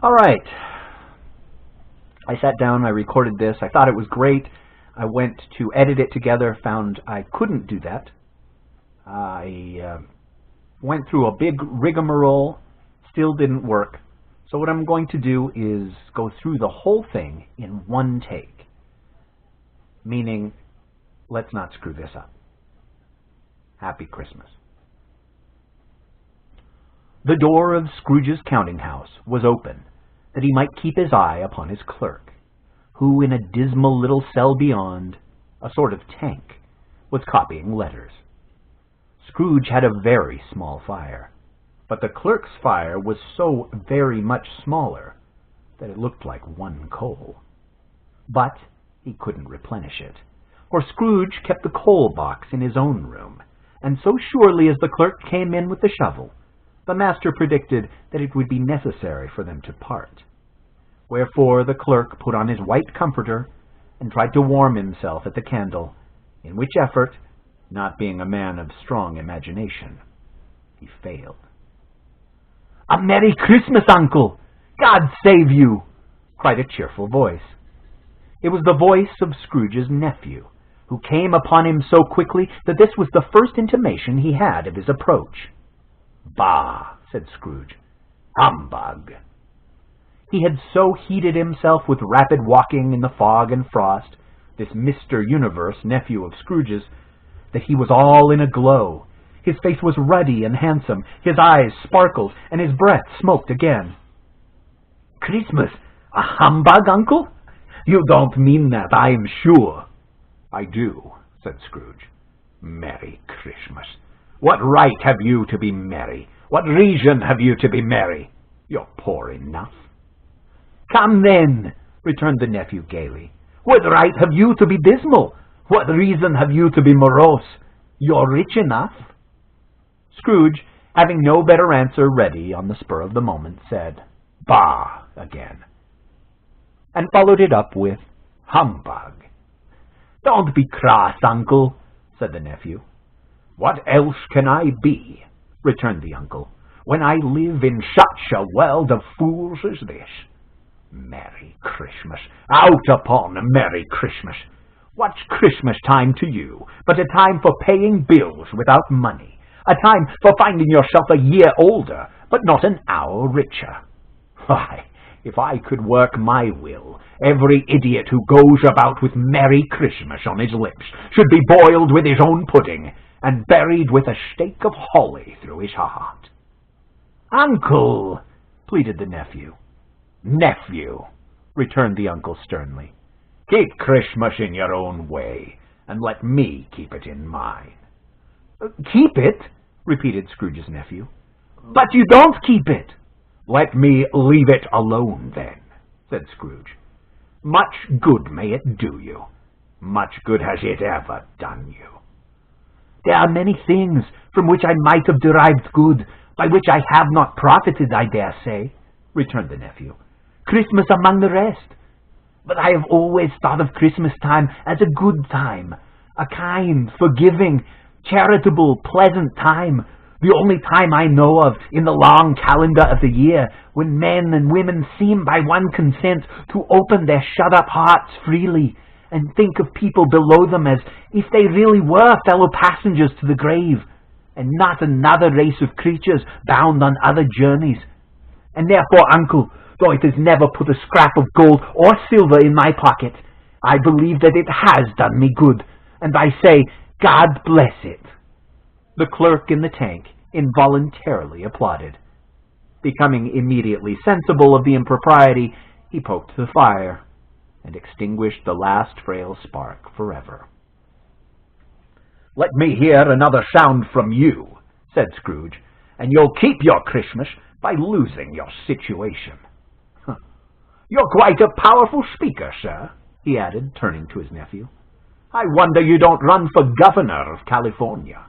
All right. I sat down, I recorded this, I thought it was great. I went to edit it together, found I couldn't do that. I went through a big rigmarole, still didn't work. So what I'm going to do is go through the whole thing in one take. Meaning, let's not screw this up. Happy Christmas. The door of Scrooge's counting house was open, that he might keep his eye upon his clerk, who in a dismal little cell beyond, a sort of tank, was copying letters. Scrooge had a very small fire, but the clerk's fire was so very much smaller that it looked like one coal. But he couldn't replenish it, for Scrooge kept the coal box in his own room, and so surely as the clerk came in with the shovel, the master predicted that it would be necessary for them to part. Wherefore the clerk put on his white comforter and tried to warm himself at the candle, in which effort, not being a man of strong imagination, he failed. "A Merry Christmas, Uncle! God save you!" cried a cheerful voice. It was the voice of Scrooge's nephew, who came upon him so quickly that this was the first intimation he had of his approach. "Bah!" said Scrooge. "Humbug!" He had so heated himself with rapid walking in the fog and frost, this Mr. Universe, nephew of Scrooge's, that he was all in a glow. His face was ruddy and handsome, his eyes sparkled, and his breath smoked again. "Christmas? A humbug, Uncle? You don't mean that, I am sure." "I do," said Scrooge. "Merry Christmas! What right have you to be merry? What reason have you to be merry? You're poor enough." "Come then," returned the nephew gaily. "What right have you to be dismal? What reason have you to be morose? You're rich enough." Scrooge, having no better answer ready on the spur of the moment, said, "Bah!" again, and followed it up with, "Humbug." "Don't be cross, Uncle," said the nephew. "What else can I be," returned the uncle, "when I live in such a world of fools as this? Merry Christmas! Out upon a Merry Christmas! What's Christmas time to you but a time for paying bills without money, a time for finding yourself a year older but not an hour richer? Why, if I could work my will, every idiot who goes about with Merry Christmas on his lips should be boiled with his own pudding and buried with a stake of holly through his heart." "Uncle!" pleaded the nephew. "Nephew," returned the uncle sternly, "keep Christmas in your own way, and let me keep it in mine." "Keep it?" repeated Scrooge's nephew. "But you don't keep it." "Let me leave it alone, then," said Scrooge. "Much good may it do you. Much good has it ever done you." "There are many things from which I might have derived good, by which I have not profited, I dare say," returned the nephew. "Christmas among the rest. But I have always thought of Christmas time as a good time, a kind, forgiving, charitable, pleasant time, the only time I know of in the long calendar of the year when men and women seem by one consent to open their shut-up hearts freely and think of people below them as if they really were fellow passengers to the grave, and not another race of creatures bound on other journeys. And therefore, Uncle, though it has never put a scrap of gold or silver in my pocket, I believe that it has done me good, and I say, God bless it." The clerk in the tank involuntarily applauded. Becoming immediately sensible of the impropriety, he poked the fire and extinguished the last frail spark forever. "Let me hear another sound from you," said Scrooge, "and you'll keep your Christmas by losing your situation. You're quite a powerful speaker, sir," he added, turning to his nephew. "I wonder you don't run for governor of California."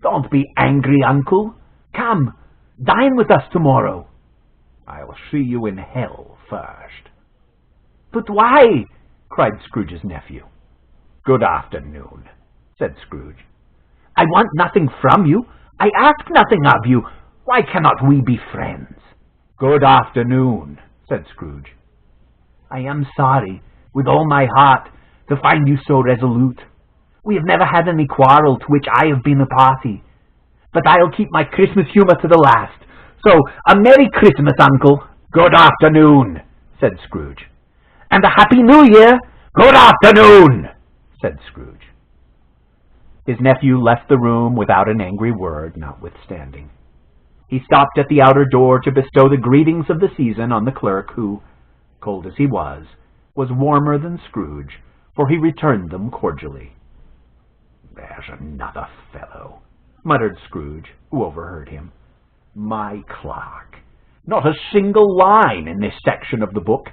"Don't be angry, Uncle. Come, dine with us tomorrow." "I'll see you in hell first." "But why?" cried Scrooge's nephew. "Good afternoon," said Scrooge. "I want nothing from you. I ask nothing of you. Why cannot we be friends?" "Good afternoon," said Scrooge. "I am sorry, with all my heart, to find you so resolute. We have never had any quarrel to which I have been a party. But I'll keep my Christmas humour to the last. So, a Merry Christmas, Uncle." "Good afternoon," said Scrooge. "And a Happy New Year." "Good afternoon," said Scrooge. His nephew left the room without an angry word, notwithstanding. He stopped at the outer door to bestow the greetings of the season on the clerk, who, cold as he was warmer than Scrooge, for he returned them cordially. "There's another fellow," muttered Scrooge, who overheard him. "My clerk. Not a single line in this section of the book,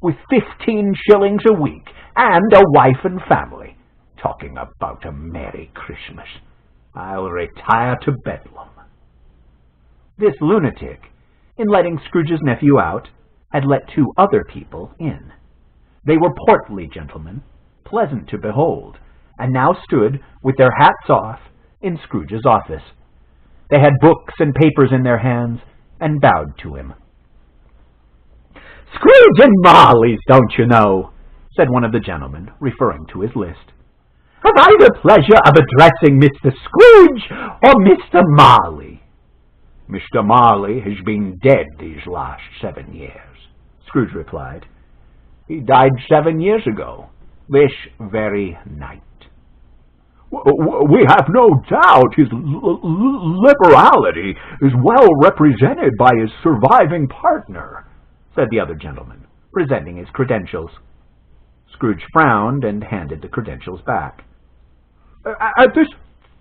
with 15 shillings a week, and a wife and family. Talking about a Merry Christmas. I'll retire to Bedlam." This lunatic, in letting Scrooge's nephew out, had let 2 other people in. They were portly gentlemen, pleasant to behold, and now stood, with their hats off, in Scrooge's office. They had books and papers in their hands, and bowed to him. "Scrooge and Marley's, don't you know?" said one of the gentlemen, referring to his list. "Have I the pleasure of addressing Mr. Scrooge or Mr. Marley?" "Mr. Marley has been dead these last 7 years," Scrooge replied. "He died 7 years ago, this very night." "We have no doubt his liberality is well represented by his surviving partner," said the other gentleman, presenting his credentials. Scrooge frowned and handed the credentials back. "At this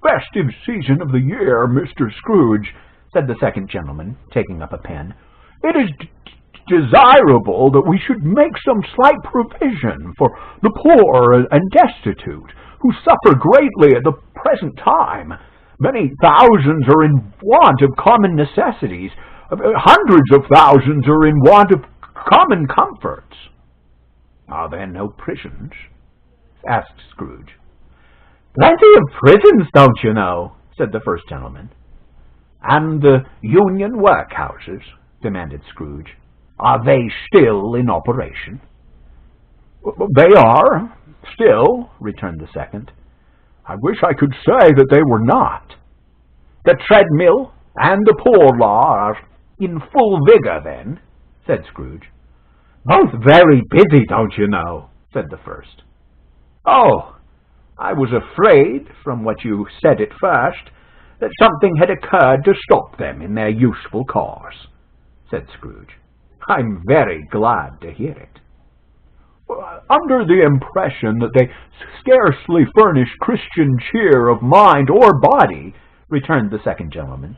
festive season of the year, Mr. Scrooge," said the second gentleman, taking up a pen, "it is desirable that we should make some slight provision for the poor and destitute, who suffer greatly at the present time. Many thousands are in want of common necessities. Hundreds of thousands are in want of common comforts." "Are there no prisons?" asked Scrooge. "Plenty of prisons, don't you know?" said the first gentleman. "And the union workhouses?" demanded Scrooge. "Are they still in operation?" "They are, still," returned the second. "I wish I could say that they were not." "The treadmill and the poor law are in full vigor, then?" said Scrooge. "Both very busy, don't you know?" said the first. "Oh, I was afraid, from what you said at first, that something had occurred to stop them in their useful course," said Scrooge. "I'm very glad to hear it." "Under the impression that they scarcely furnish Christian cheer of mind or body," returned the second gentleman,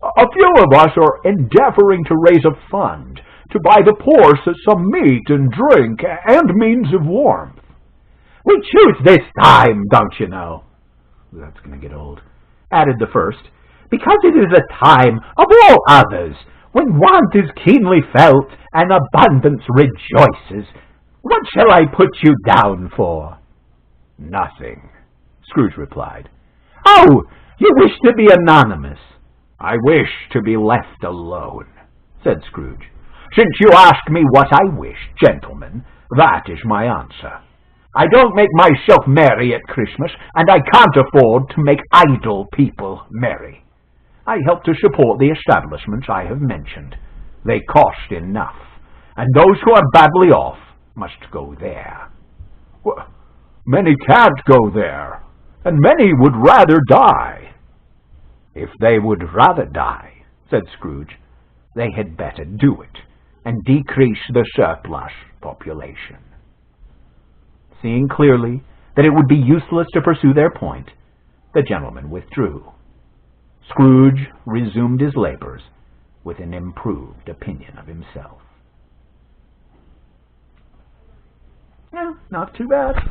"a few of us are endeavoring to raise a fund to buy the poor some meat and drink and means of warmth." "We choose this time, don't you know?" "That's going to get old," added the first, "because it is a time of all others when want is keenly felt and abundance rejoices. What shall I put you down for?" "Nothing," Scrooge replied. "Oh, you wish to be anonymous?" "I wish to be left alone," said Scrooge. "Since you ask me what I wish, gentlemen, that is my answer. I don't make myself merry at Christmas, and I can't afford to make idle people merry. I help to support the establishments I have mentioned. They cost enough, and those who are badly off must go there." "Well, many can't go there, and many would rather die." "If they would rather die," said Scrooge, "they had better do it, and decrease the surplus population." Seeing clearly that it would be useless to pursue their point, the gentleman withdrew. Scrooge resumed his labors with an improved opinion of himself. Yeah, not too bad.